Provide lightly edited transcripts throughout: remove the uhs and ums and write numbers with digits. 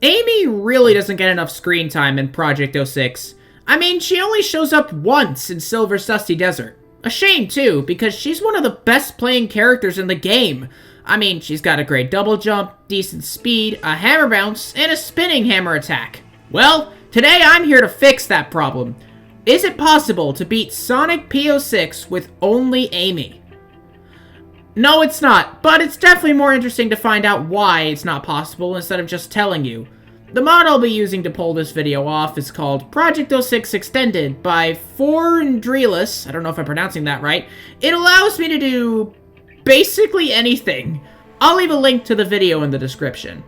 Amy really doesn't get enough screen time in Project 06. I mean, she only shows up once in Silver's Dusty Desert. A shame, too, because she's one of the best playing characters in the game. I mean, she's got a great double jump, decent speed, a hammer bounce, and a spinning hammer attack. Well, today I'm here to fix that problem. Is it possible to beat Sonic P06 with only Amy? No, it's not, but it's definitely more interesting to find out why it's not possible instead of just telling you. The mod I'll be using to pull this video off is called Project 06 Extended by Forandrelis. I don't know if I'm pronouncing that right. It allows me to do basically anything. I'll leave a link to the video in the description.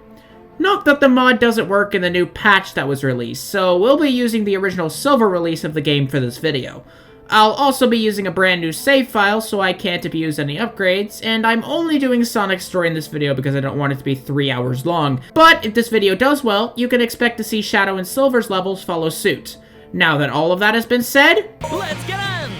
Note that the mod doesn't work in the new patch that was released, so we'll be using the original silver release of the game for this video. I'll also be using a brand new save file, so I can't abuse any upgrades, and I'm only doing Sonic's story in this video because I don't want it to be 3 hours long. But if this video does well, you can expect to see Shadow and Silver's levels follow suit. Now that all of that has been said, let's get on!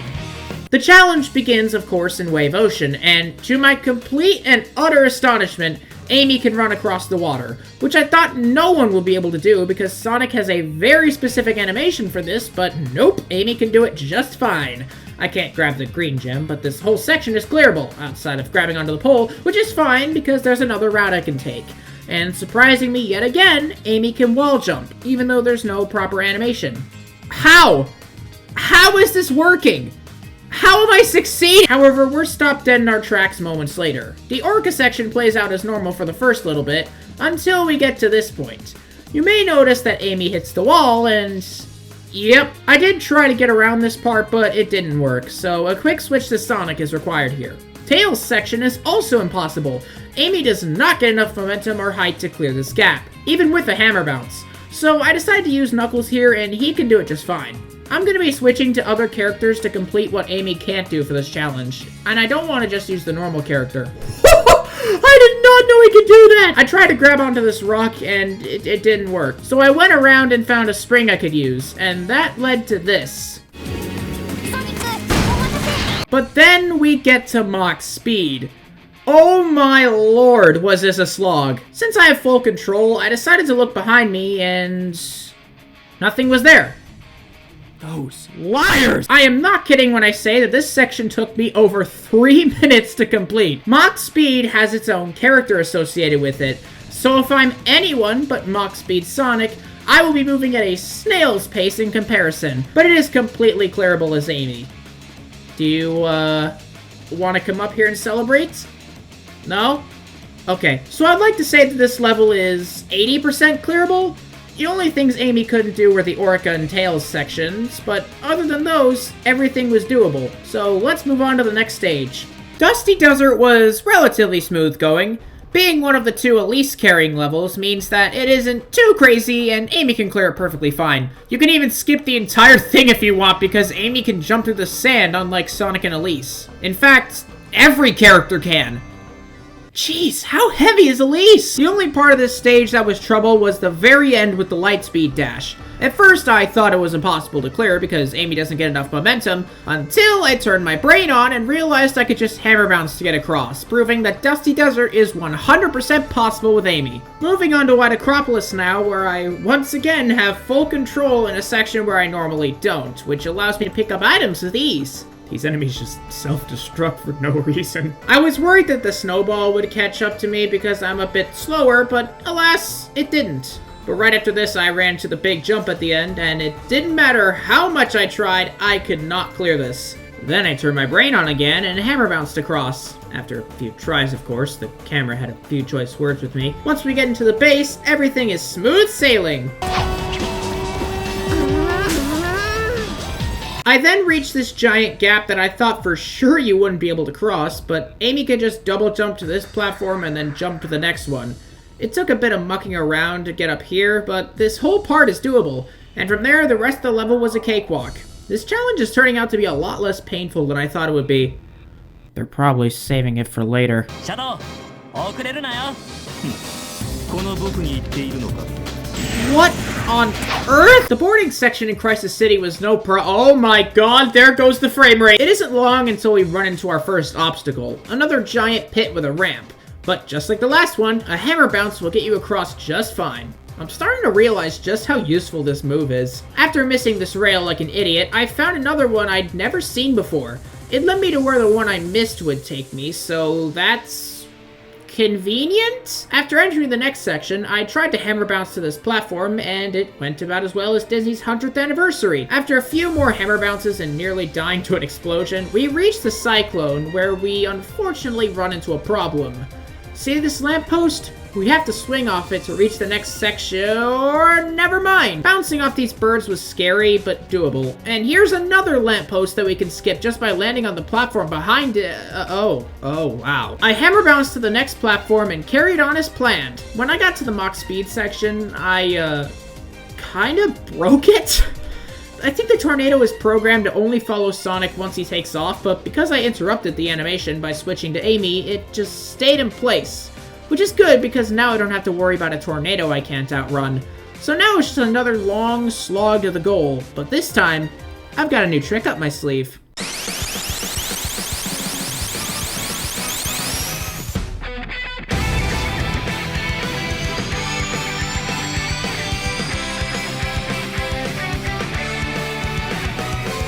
The challenge begins, of course, in Wave Ocean, and to my complete and utter astonishment, Amy can run across the water, which I thought no one would be able to do because Sonic has a very specific animation for this, but nope, Amy can do it just fine. I can't grab the green gem, but this whole section is clearable, outside of grabbing onto the pole, which is fine because there's another route I can take. And surprising me yet again, Amy can wall jump, even though there's no proper animation. How? How is this working? How am I succeeding? However, we're stopped dead in our tracks moments later. The Orca section plays out as normal for the first little bit, until we get to this point. You may notice that Amy hits the wall, and yep, I did try to get around this part, but it didn't work, so a quick switch to Sonic is required here. Tails section is also impossible. Amy does not get enough momentum or height to clear this gap, even with a hammer bounce. So I decided to use Knuckles here, and he can do it just fine. I'm going to be switching to other characters to complete what Amy can't do for this challenge, and I don't want to just use the normal character. I did not know he could do that! I tried to grab onto this rock, and it didn't work. So I went around and found a spring I could use, and that led to this. But then we get to Mach Speed. Oh my lord, was this a slog. Since I have full control, I decided to look behind me, and nothing was there. Those liars! I am not kidding when I say that this section took me over 3 minutes to complete. Mach Speed has its own character associated with it, so if I'm anyone but Mach Speed Sonic, I will be moving at a snail's pace in comparison, but it is completely clearable as Amy. Do you, want to come up here and celebrate? No? Okay, so I'd like to say that this level is 80% clearable. The only things Amy couldn't do were the Orca and Tails sections, but other than those, everything was doable. So let's move on to the next stage. Dusty Desert was relatively smooth going. Being one of the 2 Elise carrying levels means that it isn't too crazy and Amy can clear it perfectly fine. You can even skip the entire thing if you want because Amy can jump through the sand unlike Sonic and Elise. In fact, every character can. Jeez, how heavy is Elise? The only part of this stage that was trouble was the very end with the Lightspeed dash. At first, I thought it was impossible to clear because Amy doesn't get enough momentum, until I turned my brain on and realized I could just hammer bounce to get across, proving that Dusty Desert is 100% possible with Amy. Moving on to Acropolis now, where I once again have full control in a section where I normally don't, which allows me to pick up items with ease. These enemies just self-destruct for no reason. I was worried that the snowball would catch up to me because I'm a bit slower, but alas, it didn't. But right after this, I ran to the big jump at the end, and it didn't matter how much I tried, I could not clear this. Then I turned my brain on again and hammer bounced across. After a few tries, of course, the camera had a few choice words with me. Once we get into the base, everything is smooth sailing. I then reached this giant gap that I thought for sure you wouldn't be able to cross, but Amy could just double jump to this platform and then jump to the next one. It took a bit of mucking around to get up here, but this whole part is doable, and from there the rest of the level was a cakewalk. This challenge is turning out to be a lot less painful than I thought it would be. They're probably saving it for later. Shadow, what on earth? The boarding section in Crisis City was oh my god, there goes the frame rate. It isn't long until we run into our first obstacle, another giant pit with a ramp. But just like the last one, a hammer bounce will get you across just fine. I'm starting to realize just how useful this move is. After missing this rail like an idiot, I found another one I'd never seen before. It led me to where the one I missed would take me, so that's convenient? After entering the next section, I tried to hammer bounce to this platform, and it went about as well as Disney's 100th anniversary. After a few more hammer bounces and nearly dying to an explosion, we reached the Cyclone, where we unfortunately run into a problem. See this lamppost? We have to swing off it to reach the next section, or never mind. Bouncing off these birds was scary, but doable. And here's another lamppost that we can skip just by landing on the platform behind it. Oh, wow. I hammer bounced to the next platform and carried on as planned. When I got to the Mach Speed section, I, kind of broke it. I think the tornado is programmed to only follow Sonic once he takes off, but because I interrupted the animation by switching to Amy, it just stayed in place. Which is good, because now I don't have to worry about a tornado I can't outrun. So now it's just another long slog to the goal, but this time, I've got a new trick up my sleeve.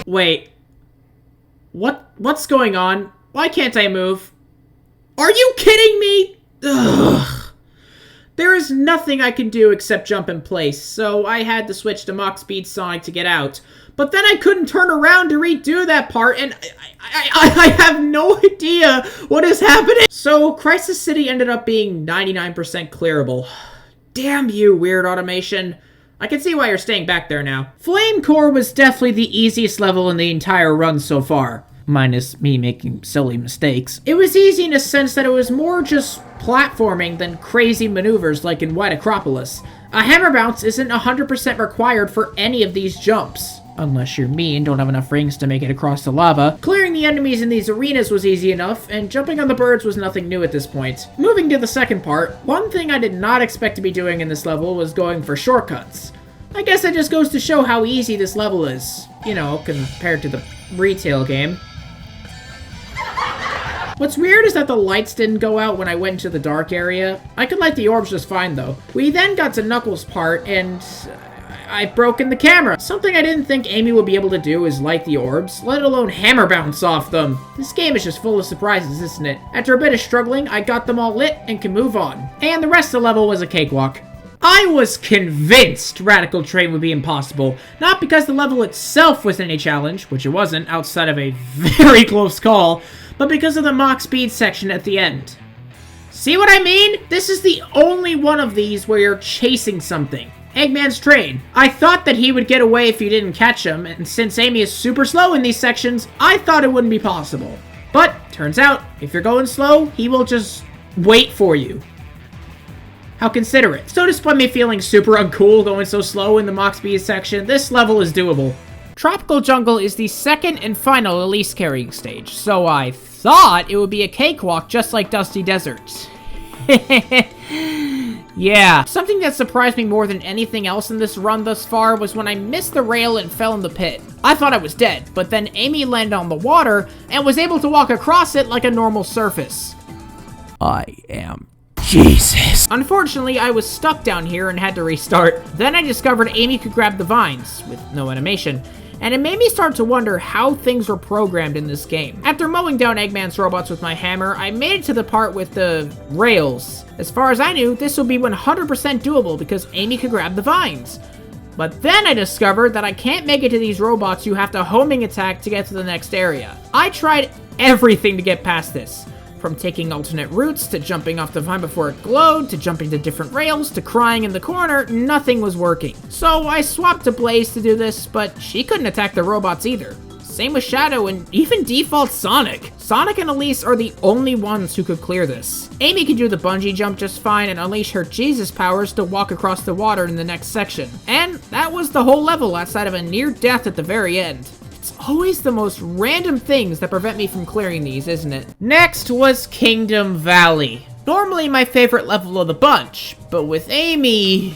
Wait. What's going on? Why can't I move? Are you kidding me? Ugh. There is nothing I can do except jump in place, so I had to switch to Mach Speed Sonic to get out. But then I couldn't turn around to redo that part, and I have no idea what is happening. So Crisis City ended up being 99% clearable. Damn you, weird automation. I can see why you're staying back there now. Flame Core was definitely the easiest level in the entire run so far. Minus me making silly mistakes. It was easy in a sense that it was more just platforming than crazy maneuvers like in White Acropolis. A hammer bounce isn't 100% required for any of these jumps. Unless you're me and don't have enough rings to make it across the lava. Clearing the enemies in these arenas was easy enough, and jumping on the birds was nothing new at this point. Moving to the second part, one thing I did not expect to be doing in this level was going for shortcuts. I guess it just goes to show how easy this level is, you know, compared to the retail game. What's weird is that the lights didn't go out when I went into the dark area. I could light the orbs just fine though. We then got to Knuckles' part and I've broken the camera. Something I didn't think Amy would be able to do is light the orbs, let alone hammer bounce off them. This game is just full of surprises, isn't it? After a bit of struggling, I got them all lit and can move on. And the rest of the level was a cakewalk. I was convinced Radical Train would be impossible, not because the level itself was any challenge, which it wasn't outside of a very close call, but because of the Mach Speed section at the end. See what I mean? This is the only one of these where you're chasing something. Eggman's train. I thought that he would get away if you didn't catch him, and since Amy is super slow in these sections, I thought it wouldn't be possible. But, turns out, if you're going slow, he will just wait for you. How considerate. So despite me feeling super uncool going so slow in the Mach Speed section, this level is doable. Tropical Jungle is the second and final Elise carrying stage, so I thought it would be a cakewalk just like Dusty Desert. Yeah. Something that surprised me more than anything else in this run thus far was when I missed the rail and fell in the pit. I thought I was dead, but then Amy landed on the water and was able to walk across it like a normal surface. I am Jesus. Unfortunately, I was stuck down here and had to restart. Then I discovered Amy could grab the vines, with no animation, and it made me start to wonder how things were programmed in this game. After mowing down Eggman's robots with my hammer, I made it to the part with the rails. As far as I knew, this would be 100% doable because Amy could grab the vines. But then I discovered that I can't make it to these robots. You have to homing attack to get to the next area. I tried everything to get past this. From taking alternate routes, to jumping off the vine before it glowed, to jumping to different rails, to crying in the corner, nothing was working. So I swapped to Blaze to do this, but she couldn't attack the robots either. Same with Shadow and even default Sonic. Sonic and Elise are the only ones who could clear this. Amy could do the bungee jump just fine and unleash her Jesus powers to walk across the water in the next section. And that was the whole level outside of a near death at the very end. It's always the most random things that prevent me from clearing these, isn't it? Next was Kingdom Valley. Normally my favorite level of the bunch, but with Amy...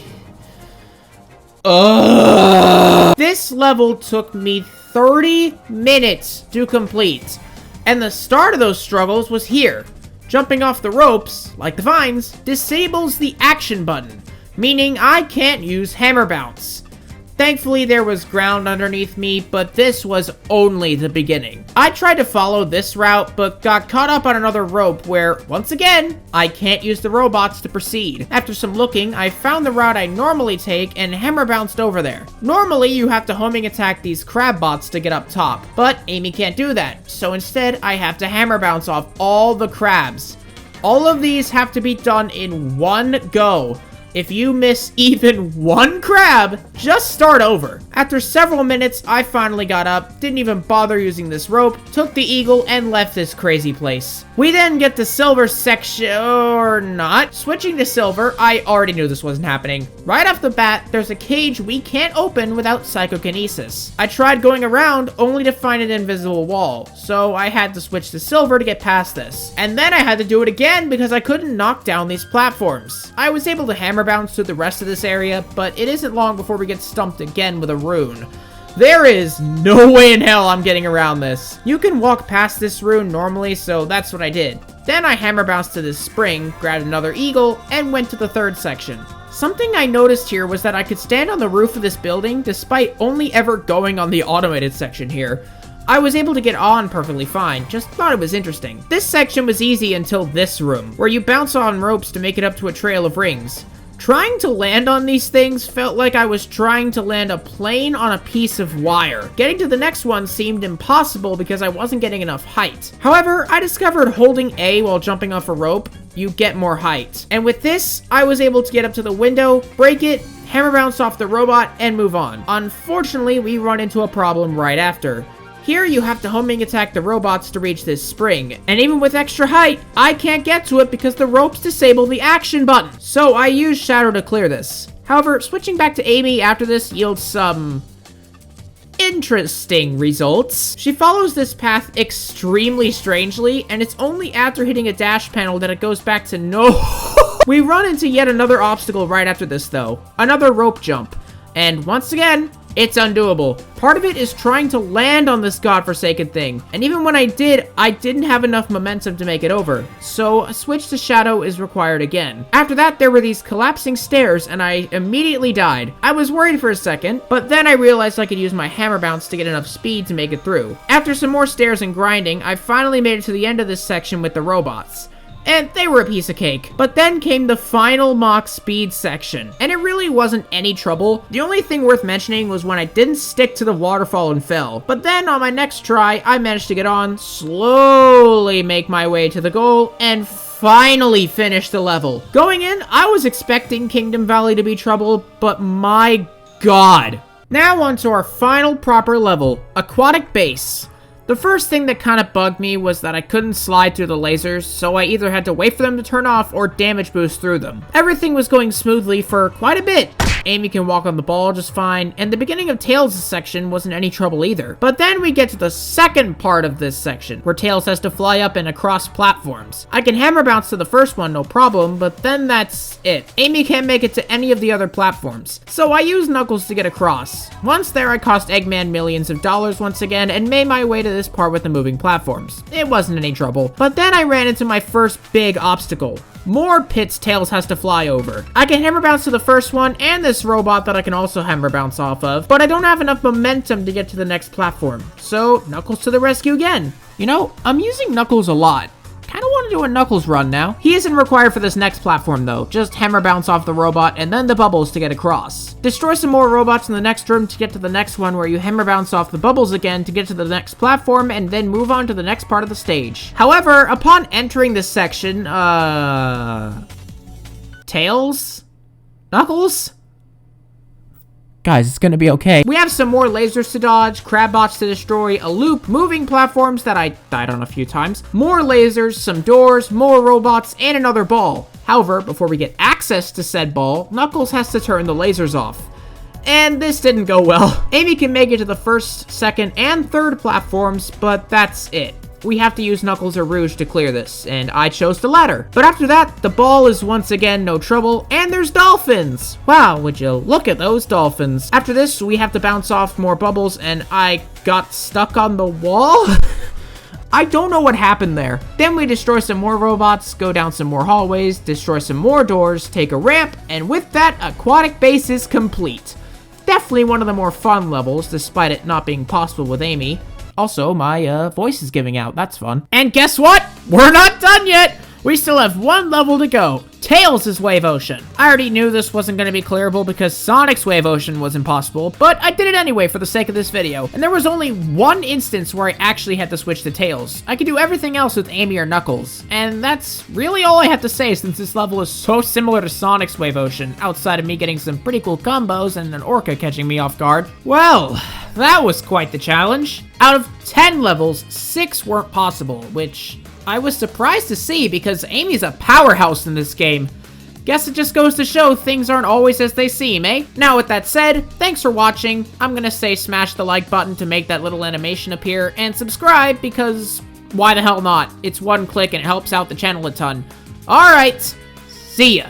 This level took me 30 minutes to complete, and the start of those struggles was here. Jumping off the ropes, like the vines, disables the action button, meaning I can't use hammer bounce. Thankfully, there was ground underneath me, but this was only the beginning. I tried to follow this route, but got caught up on another rope where, once again, I can't use the robots to proceed. After some looking, I found the route I normally take and hammer bounced over there. Normally, you have to homing attack these crab bots to get up top, but Amy can't do that, so instead, I have to hammer bounce off all the crabs. All of these have to be done in one go. If you miss even one crab, just start over. After several minutes, I finally got up, didn't even bother using this rope, took the eagle, and left this crazy place. We then get the silver section, or not. Switching to silver, I already knew this wasn't happening. Right off the bat, there's a cage we can't open without psychokinesis. I tried going around, only to find an invisible wall, so I had to switch to silver to get past this. And then I had to do it again because I couldn't knock down these platforms. I was able to hammer bounce through the rest of this area, but it isn't long before we get stumped again with a rune. There is no way in hell I'm getting around this. You can walk past this rune normally, so that's what I did. Then I hammer bounced to this spring, grabbed another eagle, and went to the third section. Something I noticed here was that I could stand on the roof of this building despite only ever going on the automated section here. I was able to get on perfectly fine, just thought it was interesting. This section was easy until this room, where you bounce on ropes to make it up to a trail of rings. Trying to land on these things felt like I was trying to land a plane on a piece of wire. Getting to the next one seemed impossible because I wasn't getting enough height. However, I discovered holding A while jumping off a rope, you get more height. And with this, I was able to get up to the window, break it, hammer bounce off the robot, and move on. Unfortunately, we run into a problem right after. Here, you have to homing attack the robots to reach this spring, and even with extra height, I can't get to it because the ropes disable the action button. So I use Shadow to clear this. However, switching back to Amy after this yields some interesting results. She follows this path extremely strangely, and it's only after hitting a dash panel that it goes back to no. We run into yet another obstacle right after this though, another rope jump, and once again, it's undoable. Part of it is trying to land on this godforsaken thing, and even when I did, I didn't have enough momentum to make it over, so a switch to Shadow is required again. After that, there were these collapsing stairs, and I immediately died. I was worried for a second, but then I realized I could use my hammer bounce to get enough speed to make it through. After some more stairs and grinding, I finally made it to the end of this section with the robots. And they were a piece of cake. But then came the final mock speed section, and it really wasn't any trouble. The only thing worth mentioning was when I didn't stick to the waterfall and fell. But then on my next try, I managed to get on, slowly make my way to the goal, and finally finish the level. Going in, I was expecting Kingdom Valley to be trouble, but my god. Now on to our final proper level, Aquatic Base. The first thing that kind of bugged me was that I couldn't slide through the lasers, so I either had to wait for them to turn off or damage boost through them. Everything was going smoothly for quite a bit. Amy can walk on the ball just fine, and the beginning of Tails' section wasn't any trouble either. But then we get to the second part of this section, where Tails has to fly up and across platforms. I can hammer bounce to the first one, no problem, but then that's it. Amy can't make it to any of the other platforms, so I use Knuckles to get across. Once there, I cost Eggman millions of dollars once again, and made my way to this part with the moving platforms. It wasn't any trouble, but then I ran into my first big obstacle. More pits Tails has to fly over. I can hammer bounce to the first one and this robot that I can also hammer bounce off of, but I don't have enough momentum to get to the next platform. So, Knuckles to the rescue again. You know, I'm using Knuckles a lot. Kinda want to do a Knuckles run now. He isn't required for this next platform though, just hammer bounce off the robot and then the bubbles to get across. Destroy some more robots in the next room to get to the next one where you hammer bounce off the bubbles again to get to the next platform and then move on to the next part of the stage. However, upon entering this section, Tails? Knuckles? Guys, it's gonna be okay. We have some more lasers to dodge, crab bots to destroy, a loop, moving platforms that I died on a few times, more lasers, some doors, more robots, and another ball. However, before we get access to said ball, Knuckles has to turn the lasers off. And this didn't go well. Amy can make it to the first, second, and third platforms, but that's it. We have to use Knuckles or Rouge to clear this, and I chose the latter. But after that, the ball is once again no trouble, and there's dolphins! Wow, would you look at those dolphins. After this, we have to bounce off more bubbles, and I got stuck on the wall? I don't know what happened there. Then we destroy some more robots, go down some more hallways, destroy some more doors, take a ramp, and with that, Aquatic Base is complete. Definitely one of the more fun levels, despite it not being possible with Amy. Also, my voice is giving out. That's fun. And guess what? We're not done yet! We still have one level to go. Tails' Wave Ocean. I already knew this wasn't going to be clearable because Sonic's Wave Ocean was impossible, but I did it anyway for the sake of this video. And there was only one instance where I actually had to switch to Tails. I could do everything else with Amy or Knuckles. And that's really all I have to say since this level is so similar to Sonic's Wave Ocean, outside of me getting some pretty cool combos and an orca catching me off guard. Well, that was quite the challenge. Out of 10 levels, 6 weren't possible, which I was surprised to see because Amy's a powerhouse in this game. Guess it just goes to show things aren't always as they seem, eh? Now with that said, thanks for watching. I'm gonna say smash the like button to make that little animation appear, and subscribe because why the hell not? It's one click and it helps out the channel a ton. Alright, see ya.